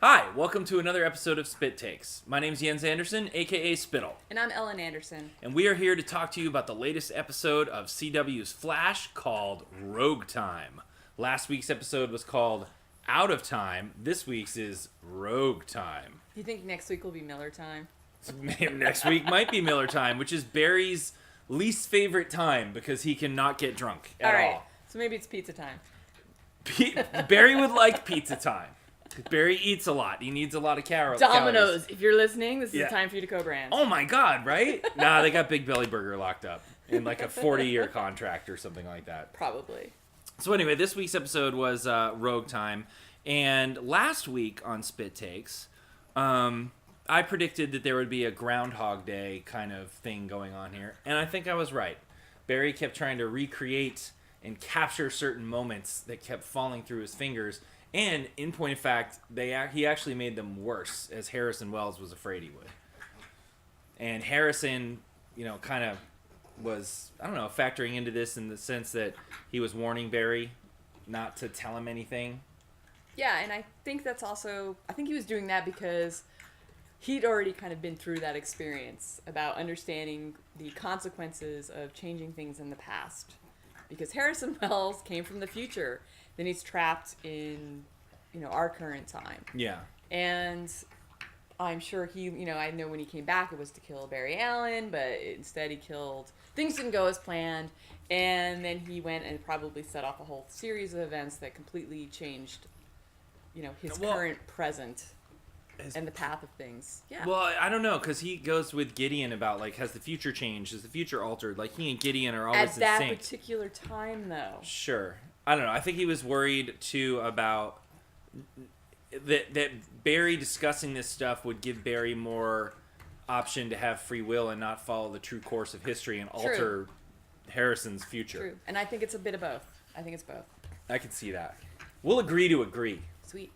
Hi, welcome to another episode of Spyt-Takes. My name's Jens Anderson, aka Spytle. And I'm Ellen Anderson. And we are here to talk to you about the latest episode of CW's Flash called Rogue Time. Last week's episode was called Out of Time. This week's is Rogue Time. Do you think next week will be Miller time? Next week might be Miller Time, which is Barry's least favorite time because he cannot get drunk at all. So maybe it's pizza time. Barry would like pizza time. Barry eats a lot. He needs a lot of calories. Domino's, if you're listening, this is the time for you to co-brand. Oh my God, right? Nah, they got Big Belly Burger locked up in like a 40-year contract or something like that. Probably. So anyway, this week's episode was Rogue Time. And last week on Spyt-Takes, I predicted that there would be a Groundhog Day kind of thing going on here. And I think I was right. Barry kept trying to recreate and capture certain moments that kept falling through his fingers. And in point of fact, he actually made them worse, as Harrison Wells was afraid he would. And Harrison, kind of was, factoring into this in the sense that he was warning Barry not to tell him anything. Yeah, and I think that's also, I think he was doing that because he'd already kind of been through that experience about understanding the consequences of changing things in the past. Because Harrison Wells came from the future. Then he's trapped in, our current time. Yeah. And I'm sure I know when he came back it was to kill Barry Allen, but instead he killed, things didn't go as planned. And then he went and probably set off a whole series of events that completely changed, his current present and the path of things. Yeah. Well, I don't know, because he goes with Gideon about, has the future changed? Is the future altered? He and Gideon are always in sync. At that particular time, though. Sure. I don't know. I think he was worried, too, about that Barry discussing this stuff would give Barry more option to have free will and not follow the true course of history and alter Harrison's future. True. And I think it's a bit of both. I think it's both. I can see that. We'll agree to agree. Sweet.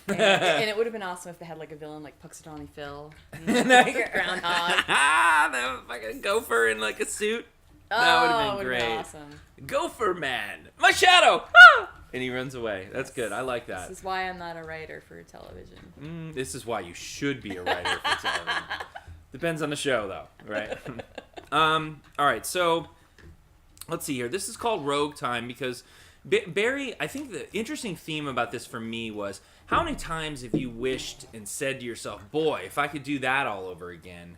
And it would have been awesome if they had a villain like Puxatawny Phil, Groundhog. The fucking gopher in a suit. That would have been great. Been awesome. Gopher man, my shadow. And he runs away. That's good. I like that. This is why I'm not a writer for television. This is why you should be a writer for television. Depends on the show, though, right? All right. So let's see here. This is called Rogue Time because Barry. I think the interesting theme about this for me was how many times have you wished and said to yourself, "Boy, if I could do that all over again,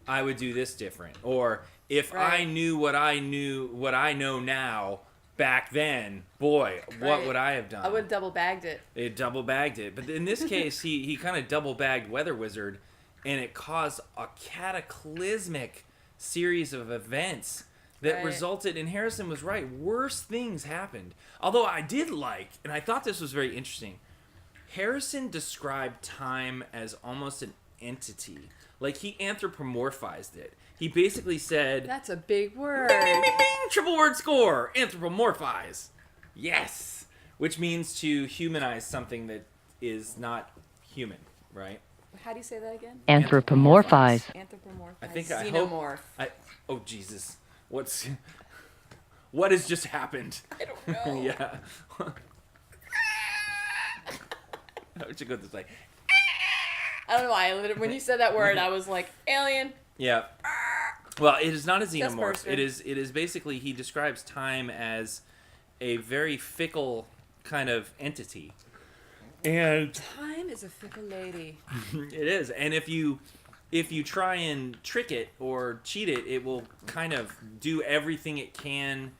I would do this different," or if I knew what I know now back then, boy, what would I have done? I would have double bagged it. It double bagged it. But in this case, he kind of double bagged Weather Wizard, and it caused a cataclysmic series of events that resulted, and Harrison was right, worse things happened. Although I did and I thought this was very interesting, Harrison described time as almost an entity. He anthropomorphized it. He basically said... That's a big word. Bing, bing, bing, bing, triple word score. Anthropomorphize. Yes. Which means to humanize something that is not human, right? How do you say that again? Anthropomorphize. Anthropomorphize. Xenomorph. Oh, Jesus. What has just happened? I don't know. Yeah. How would you go this way? I don't know why. When you said that word, I was like, alien. Yeah. Well, it is not a xenomorph. That's It is basically, he describes time as a very fickle kind of entity. And time is a fickle lady. It is. And if you try and trick it or cheat it, it will kind of do everything it can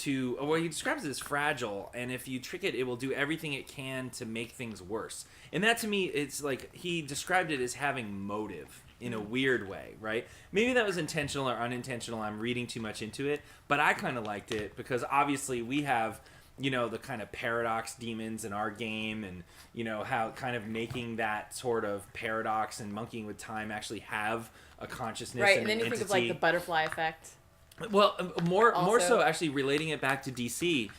to... Well, he describes it as fragile, and if you trick it, it will do everything it can to make things worse. And that, to me, it's he described it as having motive in a weird way, right? Maybe that was intentional or unintentional. I'm reading too much into it, but I kind of liked it because obviously we have, the kind of paradox demons in our game, and, how kind of making that sort of paradox and monkeying with time actually have a consciousness. Right, and then you entity. think of the butterfly effect. Well, more so actually relating it back to DC,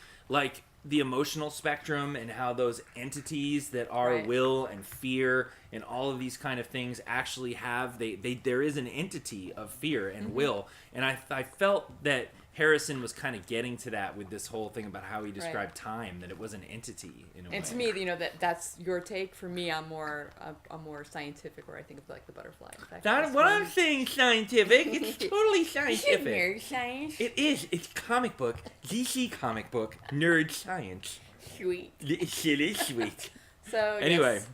the emotional spectrum and how those entities that are will and fear and all of these kind of things actually have there is an entity of fear and will, and I felt that Harrison was kind of getting to that with this whole thing about how he described time, that it was an entity in a way. And to me, that's your take. For me, I'm more scientific, where I think of like the butterfly effect. Not what I'm saying scientific. It's totally scientific. Nerd science. It is. It's comic book, DC comic book, nerd science. Sweet. It is sweet. So anyway. yes.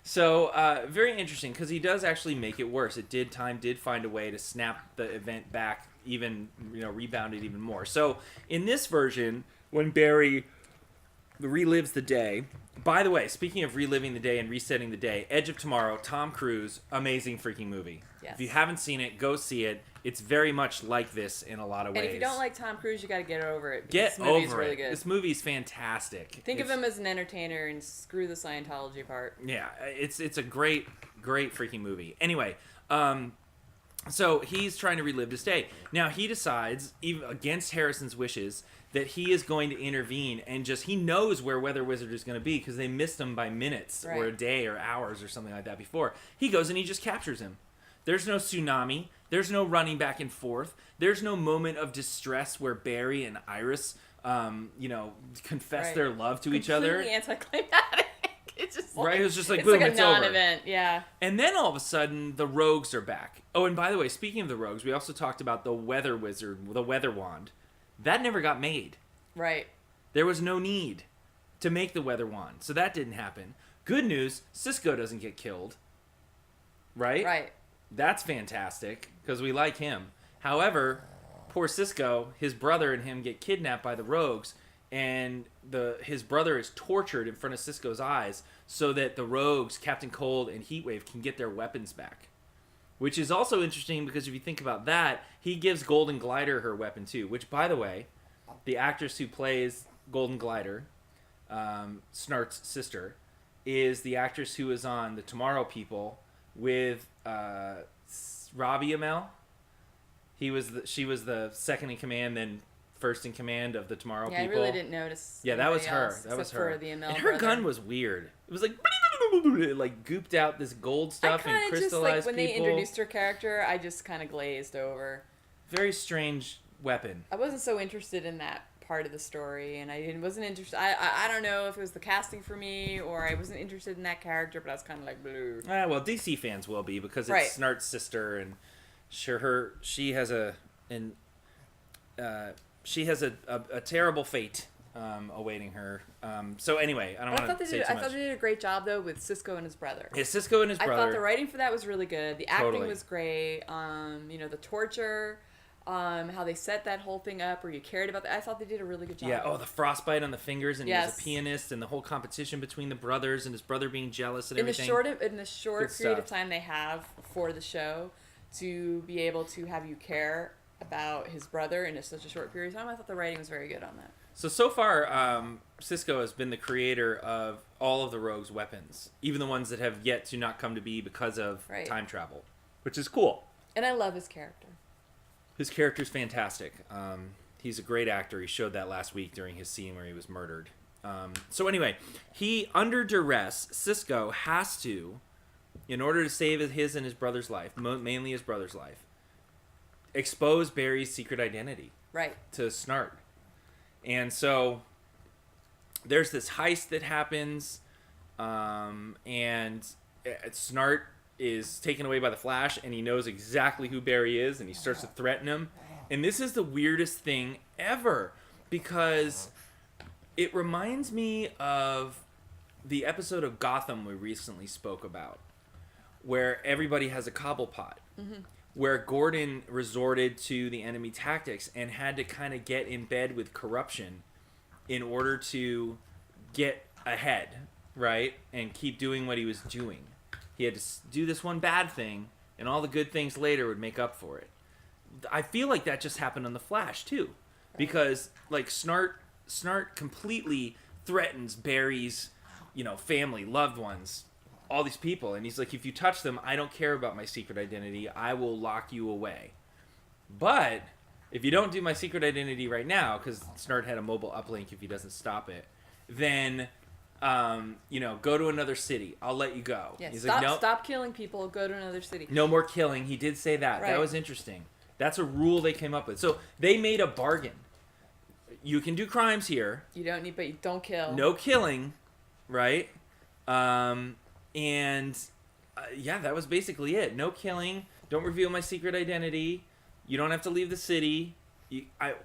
So, very interesting, because he does actually make it worse. Time did find a way to snap the event back, even, rebound it even more. So, in this version, when Barry relives the day... By the way, speaking of reliving the day and resetting the day, Edge of Tomorrow, Tom Cruise, amazing freaking movie. Yes. If you haven't seen it, go see it. It's very much like this in a lot of ways. And if you don't like Tom Cruise, you got to get over it. Get this movie's over really it. Good. This movie's fantastic. Think of him as an entertainer and screw the Scientology part. Yeah, it's a great freaking movie. Anyway, so he's trying to relive this day. Now he decides, even against Harrison's wishes, that he is going to intervene, and he knows where Weather Wizard is going to be because they missed him by minutes or a day or hours or something like that before. He goes and he just captures him. There's no tsunami. There's no running back and forth. There's no moment of distress where Barry and Iris, confess their love to each other. Completely anticlimactic. It's just like, it was just like, it's boom, like a it's over. non-event, yeah. And then all of a sudden, the Rogues are back. Oh, and by the way, speaking of the Rogues, we also talked about the Weather Wizard, the Weather Wand. That never got made. Right. There was no need to make the Weather Wand, so that didn't happen. Good news, Cisco doesn't get killed. Right? Right. That's fantastic, because we like him. However, poor Cisco, his brother and him get kidnapped by the Rogues, and his brother is tortured in front of Cisco's eyes so that the Rogues, Captain Cold and Heatwave, can get their weapons back. Which is also interesting because if you think about that, he gives Golden Glider her weapon too. Which, by the way, the actress who plays Golden Glider, Snart's sister, is the actress who is on The Tomorrow People with Robbie Amell. She was the second in command, then first in command of The Tomorrow People. Yeah, I really didn't notice. Yeah, that was her. Else, that was her. For the Amell and her brother. gun was weird. It was like it like gooped out this gold stuff and crystallized just, when people. they introduced her character, I just kind of glazed over. Very strange weapon. I wasn't so interested in that part of the story, and I wasn't interested. I don't know if it was the casting for me or I wasn't interested in that character, but I was kind of like blue. Well, DC fans will be because it's Snart's sister, and she has a terrible fate awaiting her. So anyway, I don't want to say too much. I thought they did a great job though with Cisco and his brother. Yeah, Cisco and his brother. I thought the writing for that was really good. The acting was great. The torture, how they set that whole thing up where you cared about that. I thought they did a really good job. Yeah. Oh, the frostbite on the fingers, and he was a pianist, and the whole competition between the brothers, and his brother being jealous and everything. In the short period of time they have for the show, to be able to have you care about his brother in such a short period of time, I thought the writing was very good on that. So far, Cisco has been the creator of all of the Rogues' weapons, even the ones that have yet to not come to be because of time travel, which is cool. And I love his character. His character's fantastic. He's a great actor. He showed that last week during his scene where he was murdered. So anyway, under duress, Cisco has to, in order to save his and his brother's life, mainly his brother's life, expose Barry's secret identity to Snart. And so there's this heist that happens, and Snart is taken away by the Flash, and he knows exactly who Barry is, and he starts to threaten him. And this is the weirdest thing ever, because it reminds me of the episode of Gotham we recently spoke about, where everybody has a Cobblepot. Mm-hmm. Where Gordon resorted to the enemy tactics and had to kind of get in bed with corruption in order to get ahead, right? And keep doing what he was doing. He had to do this one bad thing, and all the good things later would make up for it. I feel like that just happened on The Flash, too. Because, like, Snart completely threatens Barry's, family, loved ones, all these people, and he's like, if you touch them, I don't care about my secret identity. I will lock you away. But if you don't do my secret identity right now, because Snart had a mobile uplink if he doesn't stop it, then go to another city. I'll let you go. Yeah, he's stop, like, nope. Stop killing people. Go to another city. No more killing. He did say that. Right. That was interesting. That's a rule they came up with. So they made a bargain. You can do crimes here. You don't need, but you don't kill. No killing, right? Yeah, that was basically it. No killing. Don't reveal my secret identity. You don't have to leave the city.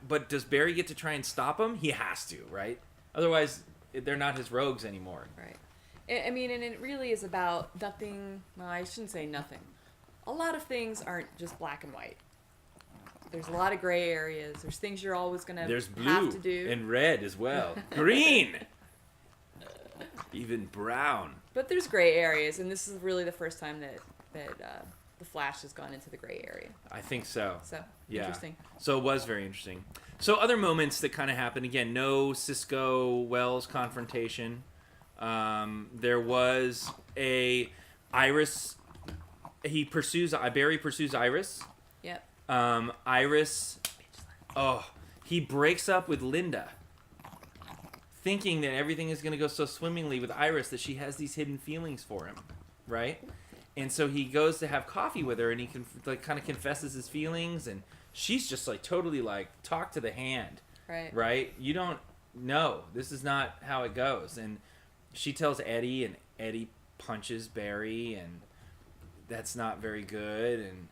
But does Barry get to try and stop him? He has to, right? Otherwise, they're not his rogues anymore. Right. I mean, and it really is about nothing. Well, I shouldn't say nothing. A lot of things aren't just black and white. There's a lot of gray areas. There's things you're always going to have to do. And red as well. Green! Even brown. But there's gray areas, and this is really the first time that the Flash has gone into the gray area. I think so. So, yeah. Interesting. So it was very interesting. So other moments that kind of happened, again, no Cisco-Wells confrontation. There was a Iris... Barry pursues Iris. Yep. Iris... Oh, he breaks up with Linda, thinking that everything is going to go so swimmingly with Iris that she has these hidden feelings for him, right? And so he goes to have coffee with her, and he kind of confesses his feelings, and she's just like totally like, talk to the hand, right? You don't know. This is not how it goes. And she tells Eddie, and Eddie punches Barry, and that's not very good. And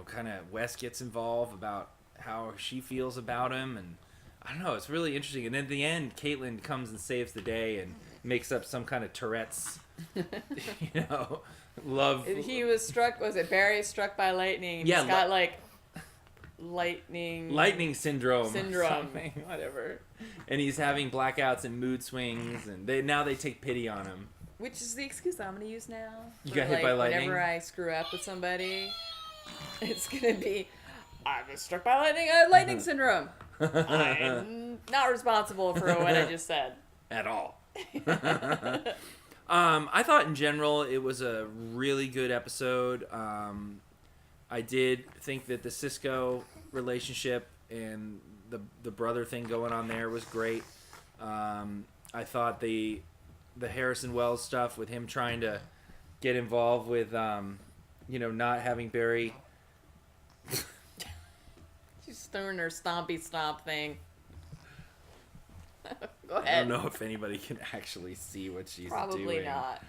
kind of Wes gets involved about how she feels about him, and I don't know, it's really interesting. And at the end, Caitlin comes and saves the day and makes up some kind of Tourette's, love. He was struck, was it Barry struck by lightning? Yeah. He's got like lightning syndrome. Something, whatever. And he's having blackouts and mood swings, and they take pity on him. Which is the excuse I'm going to use now. You got hit by lightning? Whenever I screw up with somebody, it's going to be, I was struck by lightning, I have lightning syndrome. I'm not responsible for what I just said. At all. I thought in general it was a really good episode. I did think that the Cisco relationship and the brother thing going on there was great. I thought the Harrison Wells stuff with him trying to get involved with not having Barry. She's doing her stompy stomp thing. Go ahead. I don't know if anybody can actually see what she's doing. Probably not.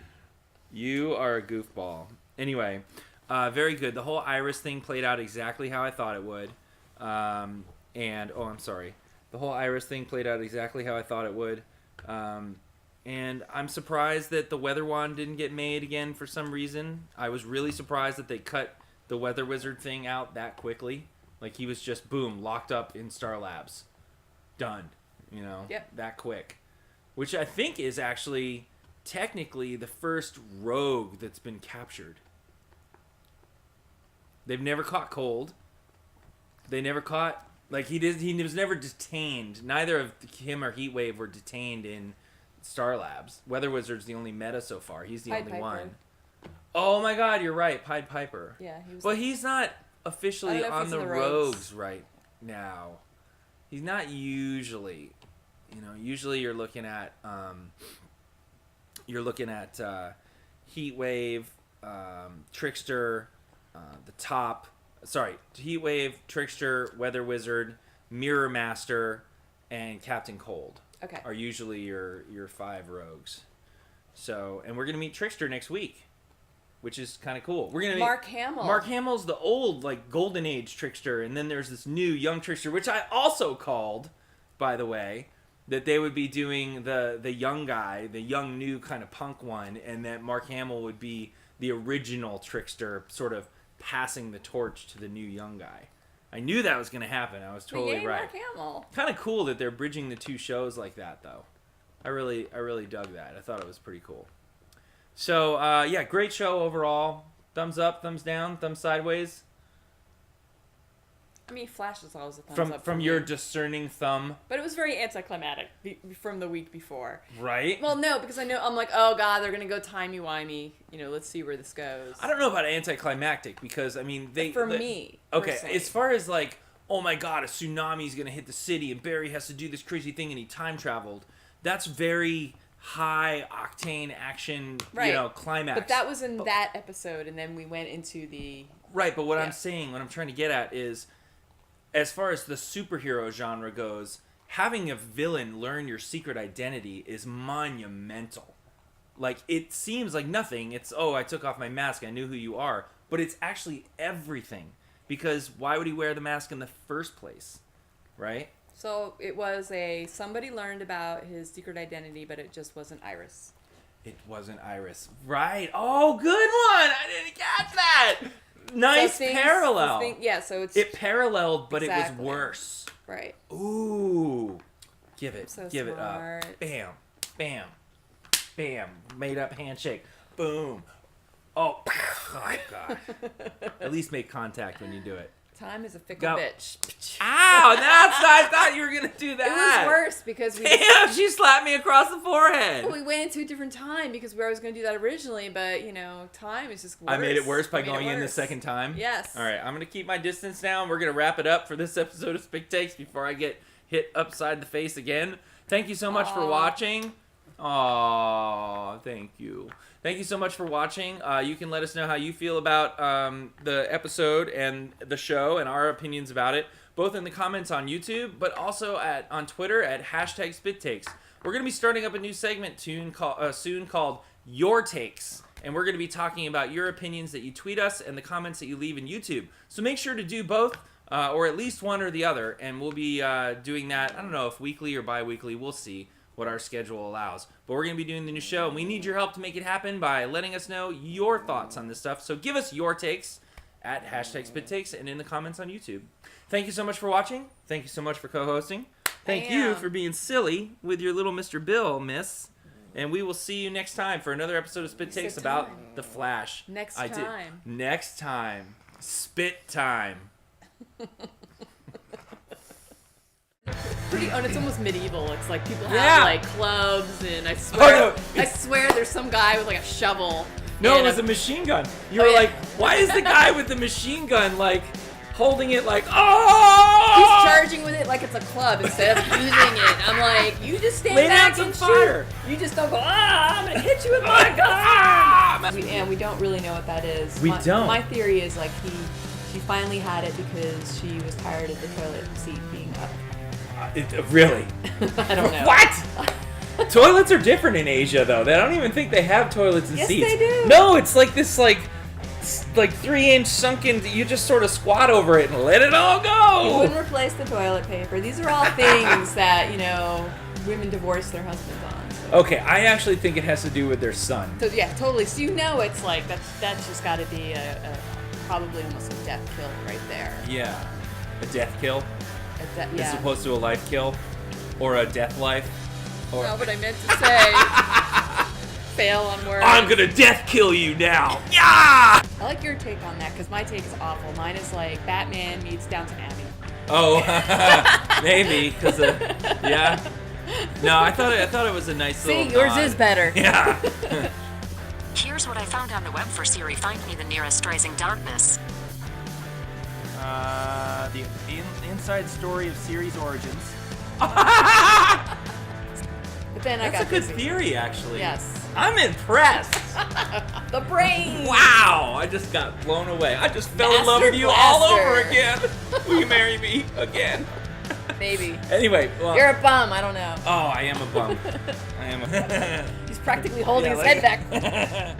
You are a goofball. Anyway, very good. The whole Iris thing played out exactly how I thought it would. I'm sorry. The whole Iris thing played out exactly how I thought it would. And I'm surprised that the Weather Wand didn't get made again for some reason. I was really surprised that they cut the Weather Wizard thing out that quickly. Like, he was just, boom, locked up in Star Labs. Done. Yep. That quick. Which I think is actually technically the first rogue that's been captured. They've never caught Cold. They never caught... he was never detained. Neither of him or Heatwave were detained in Star Labs. Weather Wizard's the only meta so far. He's the only one. Oh my god, you're right. Pied Piper. Yeah, he was... But he's not officially on the rogues right now. He's not usually. Usually you're looking at Heatwave, Trickster, the top. Sorry, Heatwave, Trickster, Weather Wizard, Mirror Master, and Captain Cold. Okay. Are usually your 5 rogues. So, and we're gonna meet Trickster next week, which is kind of cool. We're gonna meet Mark Hamill. Mark Hamill's the old Golden Age Trickster, and then there's this new young Trickster, which I also called, by the way, that they would be doing the young guy, the young new kind of punk one, and that Mark Hamill would be the original Trickster, sort of passing the torch to the new young guy. I knew that was going to happen. I was totally right. Mark Hamill. Kind of cool that they're bridging the two shows like that, though. I really dug that. I thought it was pretty cool. So, great show overall. Thumbs up, thumbs down, thumbs sideways. I mean, Flash is always a thumbs up from your discerning thumb. But it was very anticlimactic from the week before. Right? Well, no, because I'm like, oh god, they're gonna go timey-wimey. Let's see where this goes. I don't know about anticlimactic because me. Okay, personally. As far as oh my god, a tsunami's gonna hit the city and Barry has to do this crazy thing and he time traveled. That's very high octane action, Right. climax. But that was in that episode, and then we went into the... Right, but what I'm saying, what I'm trying to get at is, as far as the superhero genre goes, having a villain learn your secret identity is monumental. Like, it seems like nothing. It's, I took off my mask, I knew who you are. But it's actually everything. Because why would he wear the mask in the first place? Right? So it was somebody learned about his secret identity, but it just wasn't Iris. It wasn't Iris. Right. Oh, good one! I didn't catch that! Nice parallel. So it's... It paralleled, but exactly. It was worse. Right. Ooh. Give it. So Give smart. it up. Bam. Bam. Bam. Made up handshake. Boom. Oh, God. At least make contact when you do it. Time is a fickle bitch. Ow! I thought you were going to do that. It was worse because we... Damn, she slapped me across the forehead. Well, we went into a different time because we were always going to do that originally, but, time is just worse. I made it worse by going in the second time? Yes. All right, I'm going to keep my distance now, and we're going to wrap it up for this episode of Spyt-Takes before I get hit upside the face again. Thank you so much for watching. Aw, thank you. Thank you so much for watching. You can let us know how you feel about the episode and the show and our opinions about it, both in the comments on YouTube, but also on Twitter at #Spyt-Takes. We're going to be starting up a new segment soon called Your Takes, and we're going to be talking about your opinions that you tweet us and the comments that you leave in YouTube. So make sure to do both, or at least one or the other, and we'll be doing that, I don't know if weekly or bi-weekly, we'll see what our schedule allows. But we're going to be doing the new show, and we need your help to make it happen by letting us know your thoughts on this stuff. So give us your takes at #Spyt-Takes and in the comments on YouTube. Thank you so much for watching. Thank you so much for co-hosting. Thank you for being silly with your little Mr. Bill, miss. And we will see you next time for another episode of Spyt-Takes about The Flash. Next time. Next time. Spit time. And it's almost medieval. It's like people have like clubs, and I swear there's some guy with like a shovel. No, it was a machine gun. You were like, why is the guy with the machine gun like holding it like, oh? He's charging with it like it's a club instead of using it. I'm like, you just stand back and shoot. You just don't go, I'm gonna hit you with my gun. And we don't really know what that is. We don't. My theory is like she finally had it because she was tired of the toilet seat being up. Really? I don't know. What? Toilets are different in Asia, though. They don't even think they have toilets and seats. Yes, they do. No, it's like this, like 3-inch sunken. You just sort of squat over it and let it all go. You wouldn't replace the toilet paper. These are all things that women divorce their husbands on. So. Okay, I actually think it has to do with their son. So yeah, totally. So it's like that's just got to be a probably almost a death kill right there. Yeah, a death kill. Yeah. As opposed to a life kill, or a death life. Or... No, but I meant to say, fail on words. I'm gonna death kill you now. Yeah. I like your take on that because my take is awful. Mine is like Batman meets Downton Abbey. Oh, maybe because yeah. No, I thought it was a nice little. See, yours is better. Yeah. Here's what I found on the web for Siri. Find me the nearest Rising Darkness. The inside story of Siri's origins. But then That's a good theory, actually. Yes. I'm impressed. The brain. Wow, I just got blown away. I just fell in love with you all over again. Will you marry me again? Maybe. Anyway, well, you're a bum. I don't know. Oh, I am a bum. I am a. He's practically holding his head back.